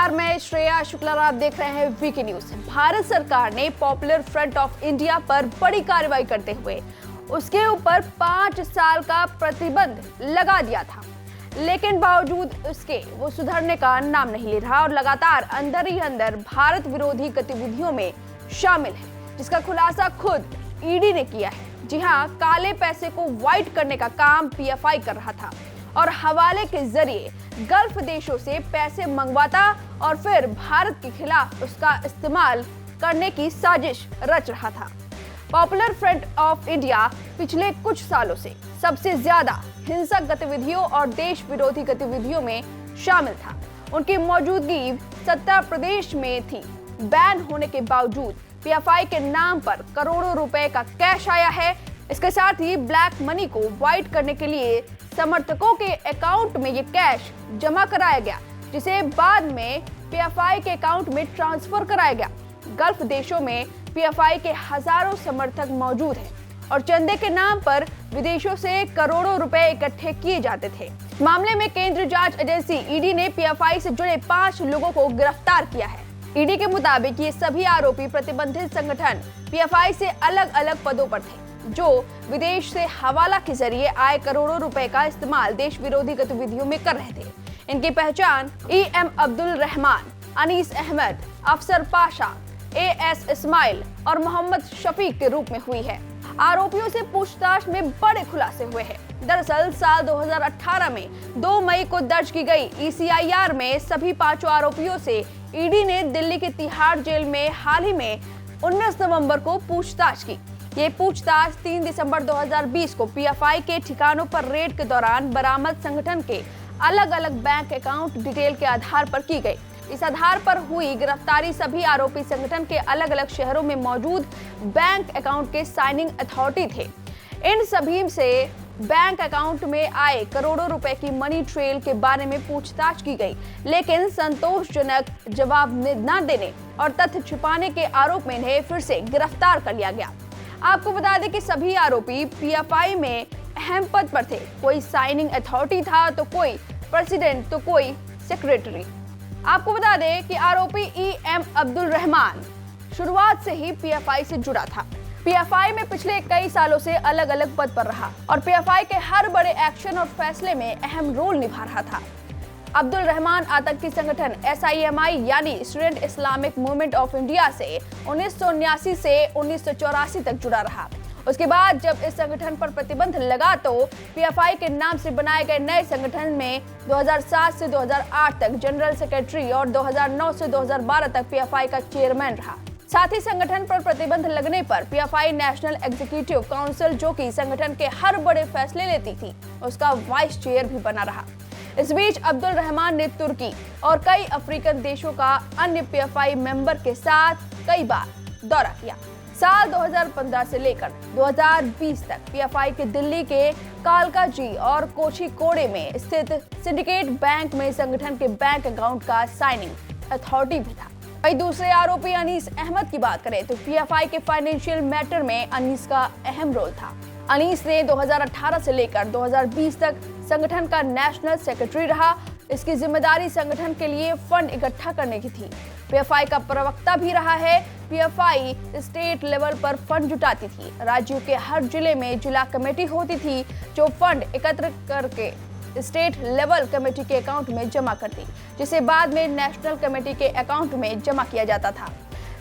नमस्कार, मैं श्रेया शुक्ला, आप देख रहे हैं वीके न्यूज। भारत सरकार ने पॉपुलर फ्रंट ऑफ इंडिया पर बड़ी कार्रवाई करते हुए उसके ऊपर 5 साल का प्रतिबंध लगा दिया था, लेकिन बावजूद उसके वो सुधरने का नाम नहीं ले रहा और लगातार अंदर ही अंदर भारत विरोधी गतिविधियों में शामिल है, जिसका खुलासा खुद ईडी ने किया है। जी हां, काले पैसे को व्हाइट करने का काम पीएफआई कर रहा था और हवाले के जरिए गल्फ देशों से पैसे मंगवाता और फिर भारत के खिलाफ उसका इस्तेमाल करने की साजिश रच रहा था। पॉपुलर फ्रंट ऑफ इंडिया पिछले कुछ सालों से सबसे ज्यादा हिंसक गतिविधियों और देश विरोधी गतिविधियों में शामिल था। उनकी मौजूदगी 17 प्रदेश में थी। बैन होने के बावजूद पीएफआई के नाम पर करोड़ों रुपए का कैश आया है। इसके साथ ही ब्लैक मनी को व्हाइट करने के लिए समर्थकों के अकाउंट में ये कैश जमा कराया गया, जिसे बाद में पीएफआई के अकाउंट में ट्रांसफर कराया गया। गल्फ देशों में पीएफआई के हजारों समर्थक मौजूद हैं और चंदे के नाम पर विदेशों से करोड़ों रुपए इकट्ठे किए जाते थे। मामले में केंद्रीय जांच एजेंसी ईडी ने पीएफआई से जुड़े 5 लोगों को गिरफ्तार किया है। ईडी के मुताबिक ये सभी आरोपी प्रतिबंधित संगठन पीएफआई से अलग अलग पदों पर थे, जो विदेश से हवाला के जरिए आए करोड़ों रुपए का इस्तेमाल देश विरोधी गतिविधियों में कर रहे थे। इनकी पहचान EM अब्दुल रहमान, अनीस अहमद, अफसर पाशा, AS इस्माइल और मोहम्मद शफीक के रूप में हुई है। आरोपियों से पूछताछ में बड़े खुलासे हुए हैं। दरअसल साल 2018 में 2 मई को दर्ज की गई ECIR में सभी 5 आरोपियों से ईडी ने दिल्ली की तिहाड़ जेल में हाल ही में 19 नवंबर को पूछताछ की। ये पूछताछ 3 दिसंबर 2020 को पीएफआई के ठिकानों पर रेड के दौरान बरामद संगठन के अलग अलग बैंक अकाउंट डिटेल के आधार पर की गई। इस आधार पर हुई गिरफ्तारी सभी आरोपी संगठन के अलग अलग शहरों में मौजूद बैंक अकाउंट के साइनिंग अथॉरिटी थे। इन सभी से बैंक अकाउंट में आए करोड़ों रुपए की मनी ट्रेल के बारे में पूछताछ की गई, लेकिन संतोषजनक जवाब न देने और तथ्य छिपाने के आरोप में इन्हें फिर से गिरफ्तार कर लिया गया। आपको बता दें कि सभी आरोपी पीएफआई में अहम पद पर थे। कोई साइनिंग अथॉरिटी था, तो कोई प्रेसिडेंट, तो कोई सेक्रेटरी। आपको बता दें कि आरोपी EM अब्दुल रहमान शुरुआत से ही पीएफआई से जुड़ा था। पीएफआई में पिछले कई सालों से अलग अलग पद पर रहा और पीएफआई के हर बड़े एक्शन और फैसले में अहम रोल निभा रहा था। अब्दुल रहमान आतंकी संगठन SIMI यानी student Islamic movement of India से 1979 से 1984 तक जुड़ा रहा। उसके बाद जब इस संगठन पर प्रतिबंध लगा तो पीएफआई के नाम से बनाए गए नए संगठन में 2007 से 2008 तक जनरल सेक्रेटरी और 2009 से 2012 तक पीएफआई का चेयरमैन रहा। साथ ही संगठन पर प्रतिबंध लगने पर पीएफआई नेशनल एग्जीक्यूटिव काउंसिल, जो कि संगठन के हर बड़े फैसले लेती थी, उसका वाइस चेयर भी बना रहा। इस बीच अब्दुल रहमान ने तुर्की और कई अफ्रीकन देशों का अन्य पीएफआई मेंबर के साथ कई बार दौरा किया। साल 2015 से लेकर 2020 तक पीएफआई के दिल्ली के कालकाजी और कोझिकोडे में स्थित सिंडिकेट बैंक में संगठन के बैंक अकाउंट का साइनिंग अथॉरिटी भी था। वहीं दूसरे आरोपी अनीस अहमद की बात करें तो पीएफआई के फाइनेंशियल मैटर में अनीस का अहम रोल था। अनीस ने 2018 से लेकर 2020 तक संगठन का नेशनल सेक्रेटरी रहा। इसकी जिम्मेदारी संगठन के लिए फंड इकट्ठा करने की थी। पीएफआई का प्रवक्ता भी रहा है। पीएफआई स्टेट लेवल पर फंड जुटाती थी। राज्यों के हर जिले में जिला कमेटी होती थी, जो फंड एकत्र करके स्टेट लेवल कमेटी के अकाउंट में जमा करती, जिसे बाद में नेशनल कमेटी के अकाउंट में जमा किया जाता था।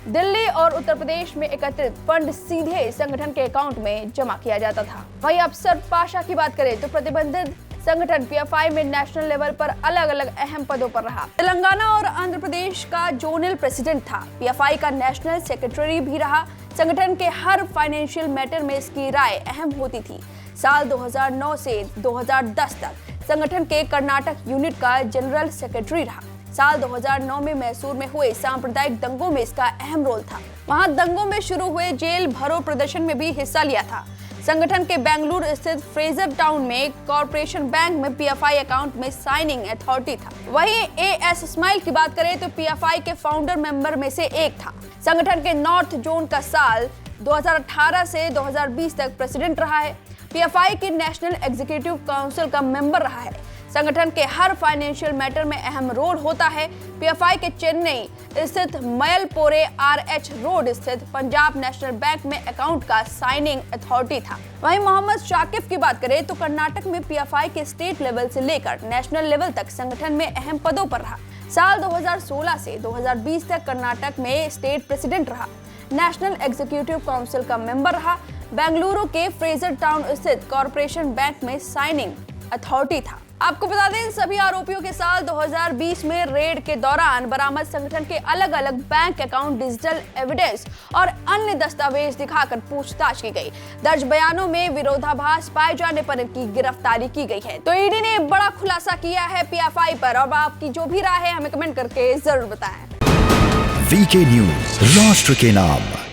दिल्ली और उत्तर प्रदेश में एकत्रित फंड सीधे संगठन के अकाउंट में जमा किया जाता था। वहीं अफसर पाशा की बात करें तो प्रतिबंधित संगठन पीएफआई में नेशनल लेवल पर अलग अलग अहम पदों पर रहा। तेलंगाना और आंध्र प्रदेश का जोनल प्रेसिडेंट था। पीएफआई का नेशनल सेक्रेटरी भी रहा। संगठन के हर फाइनेंशियल मैटर में इसकी राय अहम होती थी। साल 2009 से 2010 तक संगठन के कर्नाटक यूनिट का जनरल सेक्रेटरी रहा। साल 2009 में मैसूर में हुए सांप्रदायिक दंगों में इसका अहम रोल था। वहां दंगों में शुरू हुए जेल भरो प्रदर्शन में भी हिस्सा लिया था। संगठन के बेंगलुरु स्थित फ्रेजर टाउन में कॉर्पोरेशन बैंक में पीएफआई अकाउंट में साइनिंग अथॉरिटी था। वहीं AS इस्माइल की बात करें तो पीएफआई के फाउंडर मेंबर में से एक था। संगठन के नॉर्थ जोन का साल 2018 से 2020 तक प्रेसिडेंट रहा है। पीएफआई के नेशनल एग्जीक्यूटिव काउंसिल का मेंबर रहा है। संगठन के हर फाइनेंशियल मैटर में अहम रोल होता है। पीएफआई के चेन्नई स्थित मयलपोरे आरएच रोड स्थित पंजाब नेशनल बैंक में अकाउंट का साइनिंग अथॉरिटी था। वहीं मोहम्मद शाकिब की बात करें तो कर्नाटक में पीएफआई के स्टेट लेवल से लेकर नेशनल लेवल तक संगठन में अहम पदों पर रहा। साल 2016 से 2020 तक कर्नाटक में स्टेट प्रेसिडेंट रहा, नेशनल एग्जीक्यूटिव काउंसिल का मेंबर रहा। बेंगलुरु के फ्रेजर टाउन स्थित कॉर्पोरेशन बैंक में साइनिंग अथॉरिटी था। आपको बता दें, सभी आरोपियों के साल 2020 में रेड के दौरान बरामद संगठन के अलग अलग बैंक अकाउंट, डिजिटल एविडेंस और अन्य दस्तावेज दिखाकर पूछताछ की गई। दर्ज बयानों में विरोधाभास पाए जाने पर इनकी गिरफ्तारी की गई है। तो ईडी ने बड़ा खुलासा किया है पीएफआई पर। अब आपकी जो भी राय है हमें कमेंट करके जरूर बताएं। वीके न्यूज, राष्ट्र के नाम।